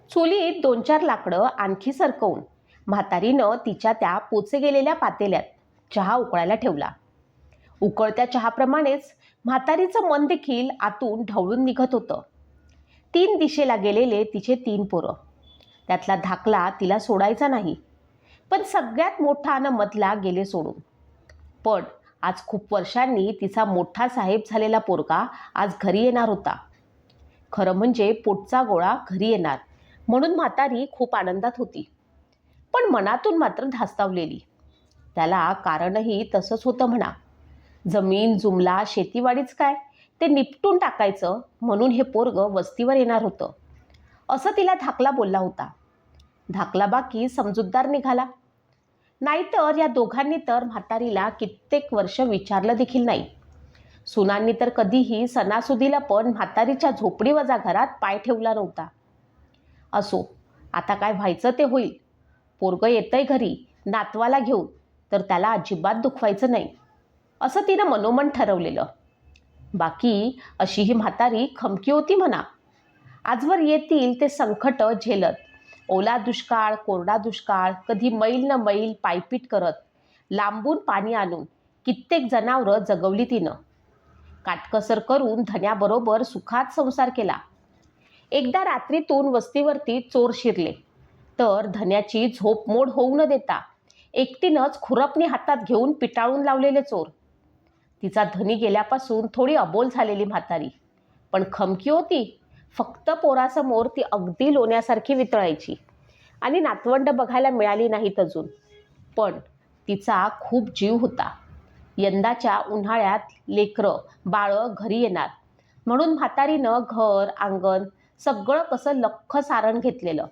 चुलीत 2-4 लाकडं आणखी सरकवून म्हातारीनं तिच्या त्या पोचे गेलेल्या पातेल्यात चहा उकळायला ठेवला. उकळत्या चहाप्रमाणेच म्हातारीचं मन देखील आतून ढवळून निघत होतं. 3 दिशेला गेलेले तिचे 3 पोरं. त्यातला धाकला तिला सोडायचा नाही, पण सगळ्यात मोठा आणि मधला गेले सोडून. पण आज खूप वर्षांनी तिचा मोठा साहेब झालेला पोरगा आज घरी येणार होता. खरं म्हणजे पोटचा गोळा घरी येणार म्हणून म्हातारी खूप आनंदात होती, पण मनातून मात्र धास्तावलेली. त्याला कारणही तसंच होतं म्हणा. जमीन जुमला शेतीवाडीच काय ते निपटून टाकायचं म्हणून हे पोरगं वस्तीवर येणार होतं, असं तिला धाकला बोलला होता. धाकला बाकी समजूतदार निघाला. नाहीतर या दोघांनी तर म्हातारीला कित्येक वर्ष विचारलं देखील नाही. सुनांनी तर कधीही सणासुदीला पण म्हातारीच्या झोपडीवजा घरात पाय ठेवला नव्हता. असो, आता काय व्हायचं ते होईल. पोरगं येतंय घरी नातवाला घेऊन, तर त्याला अजिबात दुखवायचं नाही, असं तिनं मनोमन ठरवलेलं. बाकी अशी ही म्हातारी खमकी होती म्हणा. आजवर येतील ते संकट झेलत, ओला दुष्काळ, कोरडा दुष्काळ, कधी मैल न मैल पायपीट करत, लांबून पाणी आणून कित्येक जनावरं जगवली तिनं. काटकसर करून धन्याबरोबर सुखात संसार केला. एकदा रात्रीतून वस्तीवरती चोर शिरले, तर धन्याची झोप मोड होऊ न देता एकटीनंच खुरपणी हातात घेऊन पिटाळून लावलेले चोर. तिचा धनी गेल्यापासून थोडी अबोल झालेली म्हातारी, पण खमकी होती. फक्त पोरासमोर ती अगदी लोण्यासारखी वितळायची आणि नातवंड बघायला मिळाली नाहीत अजून. पण तिचा खूप जीव होता. यंदाच्या उन्हाळ्यात लेकरं बाळं घरी येणार म्हणून म्हातारीनं घर अंगण सगळं कसं लख्ख सारण घेतलेलं.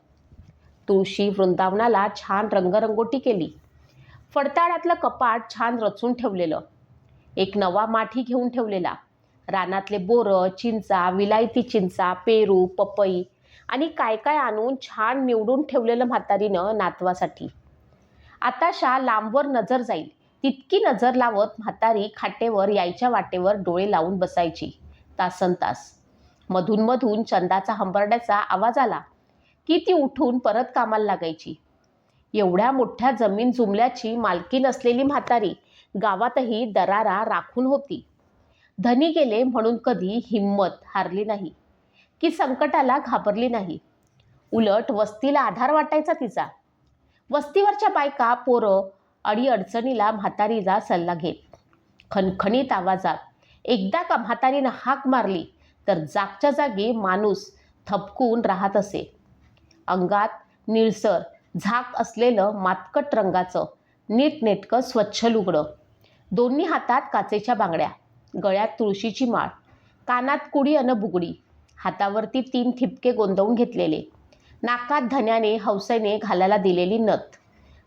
तुळशी वृंदावनाला छान रंगरंगोटी केली. फडताळातलं कपाट छान रचून ठेवलेलं. एक नवा माठी घेऊन ठेवलेला. रानातले बोरं, चिंचा, विलायती चिंचा, पेरू, पपई आणि काय काय आणून छान निवडून ठेवलेलं म्हातारीनं नातवासाठी. आताशा लांबवर नजर जाईल तितकी नजर लावत म्हातारी खाटेवर यायच्या वाटेवर डोळे लावून बसायची तासनतास. मधून चंदाचा हंबरड्याचा आवाज आला की ती उठून परत कामाला लागायची. एवढ्या मोठ्या जमीन जुमल्याची मालकी नसलेली म्हातारी गावातही दरारा राखून होती. धनी गेले म्हणून कधी हिंमत हारली नाही की संकटाला घाबरली नाही. उलट वस्तीला आधार वाटायचा तिचा. वस्तीवरच्या बायका पोरं अडीअडचणीला म्हातारीचा सल्ला घेत. खणखणीत आवाजात एकदा का म्हातारीनं हाक मारली तर जागच्या जागी माणूस थपकून राहत असे. अंगात निळसर झाक असलेलं मातकट रंगाचं नीटनेटकं स्वच्छ लुगडं, दोन्ही हातात काचेच्या बांगड्या, गळ्यात तुळशीची माळ, कानात कुडी अन बुगडी, हातावरती 3 ठिपके गोंदवून घेतलेले, नाकात धन्याने हौसेने घालायला दिलेली नथ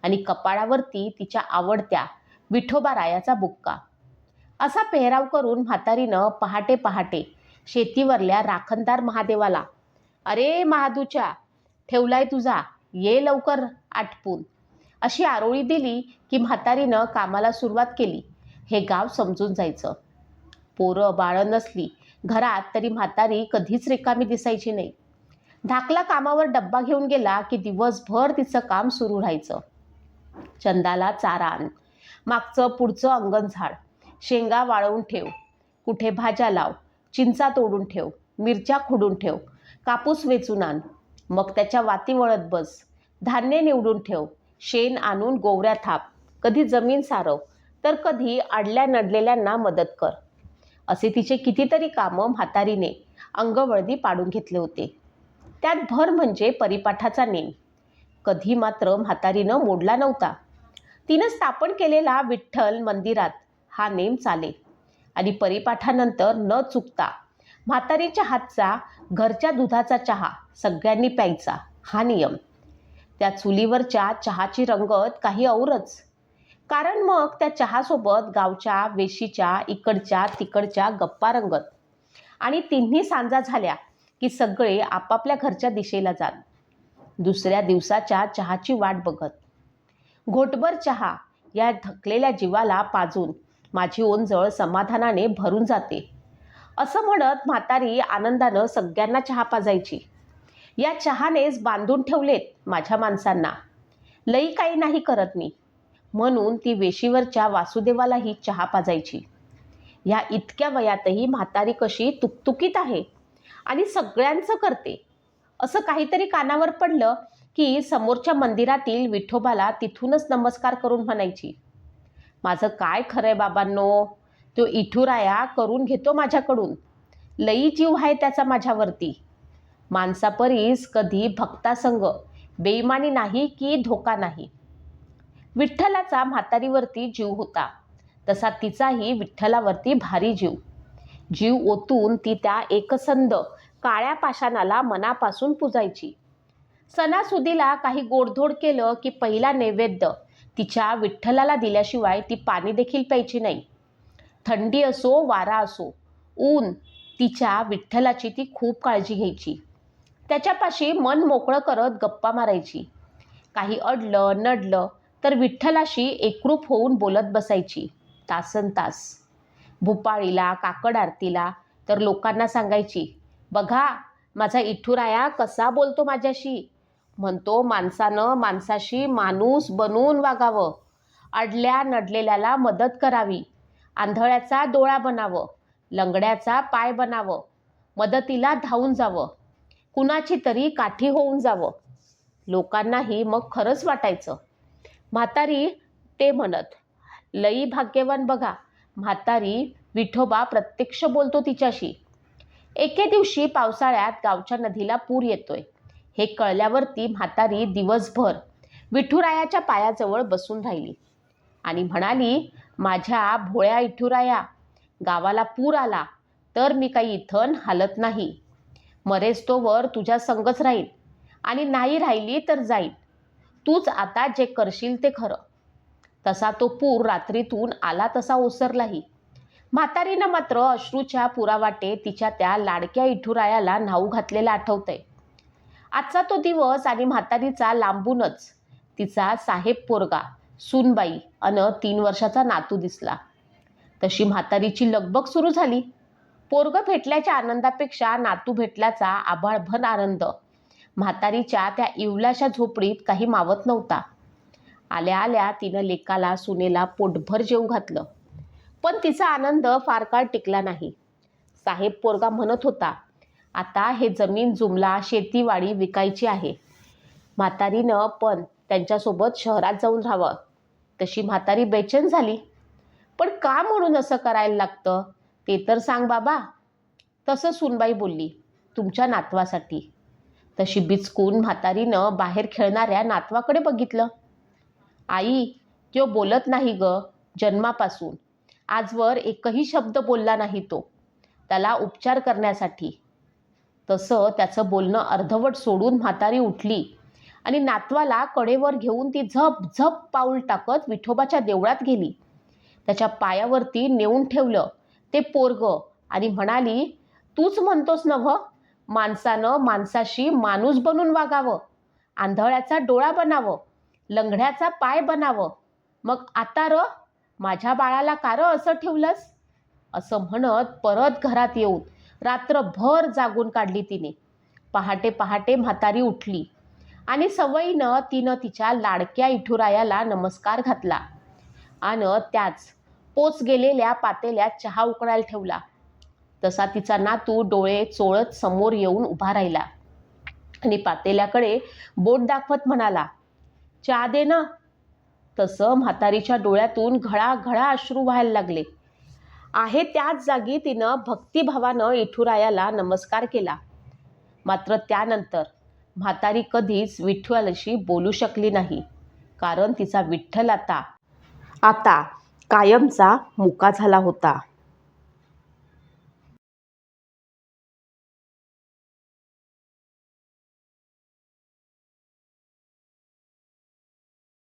आणि कपाळावरती तिच्या आवडत्या विठोबारायाचा बुक्का. असा पेहराव करून म्हातारीनं पहाटे पहाटे शेतीवरल्या राखणदार महादेवाला, अरे महादूच्या ठेवलाय तुझा, ये लवकर आटपून, अशी आरोळी दिली की म्हातारीनं कामाला सुरुवात केली हे गाव समजून जायचं. पोरं बाळं नसली घरात तरी म्हातारी कधीच रिकामी दिसायची नाही. धाकला कामावर डब्बा घेऊन गेला की दिवसभर तिचं काम सुरू राहायचं. चंदाला चारा आण, मागचं पुढचं अंगण झाड, शेंगा वाळवून ठेव, कुठे भाज्या लाव, चिंचा तोडून ठेव, मिरच्या खुडून ठेव, कापूस वेचून आण, मग त्याच्या वाती वळत बस, धान्य निवडून ठेव, शेण आणून गोवऱ्या थाप, कधी जमीन सारव तर कधी अडल्या नडलेल्यांना मदत कर. असे तिचे कितीतरी कामं म्हातारीने अंगवळदी पाडून घेतले होते. त्यात भर म्हणजे परिपाठाचा नेम कधी मात्र म्हातारीनं मोडला नव्हता. तिनं स्थापन केलेला विठ्ठल मंदिरात हा नेम चाले आणि परिपाठानंतर न चुकता म्हातारीच्या हातचा घरच्या दुधाचा चहा सगळ्यांनी प्यायचा हा नियम. त्या चुलीवरच्या चहाची रंगत काही औरच. कारण मग त्या चहासोबत गावच्या वेशीच्या इकडच्या तिकडच्या गप्पा रंगत आणि तिन्ही सांजा झाल्या की सगळे आपापल्या घरच्या दिशेला जात, दुसऱ्या दिवसाच्या चहाची वाट बघत. घोटभर चहा या थकलेल्या जीवाला पाजून माझी ओंजळ समाधानाने भरून जाते, असं म्हणत म्हातारी आनंदानं सगळ्यांना चहा पाजायची. या चहानेच बांधून ठेवलेत माझ्या माणसांना. लई काही नाही करत मी, म्हणून ती वेशीवरच्या वासुदेवालाही चहा पाजायची. ह्या इतक्या वयातही म्हातारी कशी तुकतुकीत आहे आणि सगळ्यांचं करते. असं काहीतरी कानावर पडलं की समोरच्या मंदिरातील विठोबाला तिथूनच नमस्कार करून म्हणायची, माझं काय खरंय बाबांनो, तो इठुराया करून घेतो माझ्याकडून. लई जीव आहे त्याचा माझ्यावरती. माणसापरीस कधी भक्तासंग बेईमानी नाही की धोका नाही. विठ्ठलाचा म्हातारीवरती जीव होता, तसा तिचाही विठ्ठलावरती भारी जीव. जीव ओतून ती त्या एकसंध काळ्या पाषाणाला मनापासून पुजायची. सणासुदीला काही गोडधोड केलं की पहिला नैवेद्य तिच्या विठ्ठलाला दिल्याशिवाय ती पाणी देखील प्यायची नाही. थंडी असो वारा असो ऊन, तिच्या विठ्ठलाची ती खूप काळजी घ्यायची. त्याच्यापाशी मन मोकळं करत गप्पा मारायची. काही अडलं नडलं तर विठ्ठलाशी एकरूप होऊन बोलत बसायची तासनतास. भुपाळीला काकड आरतीला तर लोकांना सांगायची, बघा माझा इठुराया कसा बोलतो माझ्याशी. म्हणतो माणसानं माणसाशी माणूस बनून वागावं, अडल्या नडलेल्याला मदत करावी, आंधळ्याचा डोळा बनावं, लंगड्याचा पाय बनावं, मदतीला धावून जावं, कुणाची तरी काठी होऊन जावं. लोकांनाही मग खरंच वाटायचं. म्हातारी ते म्हणत, लई भाग्यवान बघा, म्हातारी विठोबा प्रत्यक्ष बोलतो तिच्याशी. एके दिवशी पावसाळ्यात गावच्या नदीला पूर येतोय हे कळल्यावरती म्हातारी दिवसभर विठुरायाच्या पायाजवळ बसून राहिली आणि म्हणाली, माझ्या भोळ्या इठुराया, गावाला पूर आला तर मी काही इथं हालत नाही. मरेस तोवर तुझ्या संगच राहील आणि नाही राहिली तर जाईल. तूच आता जे करशील ते खरं. तसा तो पूर रात्रीतून आला तसा ओसरलाही. म्हातारीनं मात्र अश्रूच्या पुरावाटे तिच्या त्या लाडक्या इठुरायाला न्हाऊ घातलेलं आठवतंय. आजचा तो दिवस आणि म्हातारीचा लांबूनच तिचा साहेब पोरगा, सूनबाई अन 3 वर्षाचा नातू दिसला. तशी म्हातारीची लगबग सुरू झाली. पोरगं भेटल्याच्या आनंदापेक्षा नातू भेटल्याचा आभाळभर आनंद म्हातारीच्या त्या इवल्याशा झोपडीत काही मावत नव्हता. आल्या आल्या तिनं लेकाला सुनेला पोटभर जेवू घातलं. पण तिचा आनंद फार काळ टिकला नाही. साहेब पोरगा म्हणत होता, आता हे जमीन जुमला शेतीवाडी विकायची आहे. म्हातारीनं पण त्यांच्यासोबत शहरात जाऊन राहावं. तशी म्हातारी बेचैन झाली. पण का म्हणून असं करायला लागतं ते तर सांग बाबा. तसं सूनबाई बोलली, तुमच्या नातवासाठी. तशी बिचकून म्हातारीनं बाहेर खेळणाऱ्या नातवाकडे बघितलं. आई, तो बोलत नाही ग जन्मापासून. आजवर एकही शब्द बोलला नाही तो. त्याला उपचार करण्यासाठी. तसं त्याचं बोलणं अर्धवट सोडून म्हातारी उठली आणि नातवाला कडेवर घेऊन ती झप झप पाऊल टाकत विठोबाच्या देवळात गेली. त्याच्या पायावरती नेऊन ठेवलं ते पोरगं आणि म्हणाली, तूच म्हणतोस नव्ह, माणसानं माणसाशी माणूस बनून वागावं, आंधळ्याचा डोळा बनावं, लंगड्याचा पाय बनावं. मग आता र माझ्या बाळाला का र असं ठेवलंस? असं म्हणत परत घरात येऊन रात्रभर जागून काढली तिने. पहाटे पहाटे म्हातारी उठली आणि सवयीनं तिनं तिच्या लाडक्या इठुरायाला नमस्कार घातला आणि त्याच पोच गेलेल्या पातेल्यात चहा उकळायला ठेवला. तसा तिचा नातू डोळे चोळत समोर येऊन उभा राहिला आणि पातेल्याकडे बोट दाखवत म्हणाला, चहा दे ना. तसं म्हातारीच्या डोळ्यातून घळाघळा अश्रू व्हायला लागले. आहे त्याच जागी तिनं भक्तिभावानं इठुरायाला नमस्कार केला. मात्र त्यानंतर म्हातारी कधीच विठ्ठलाशी बोलू शकली नाही, कारण तिचा विठ्ठल आता कायमचा मुका झाला होता.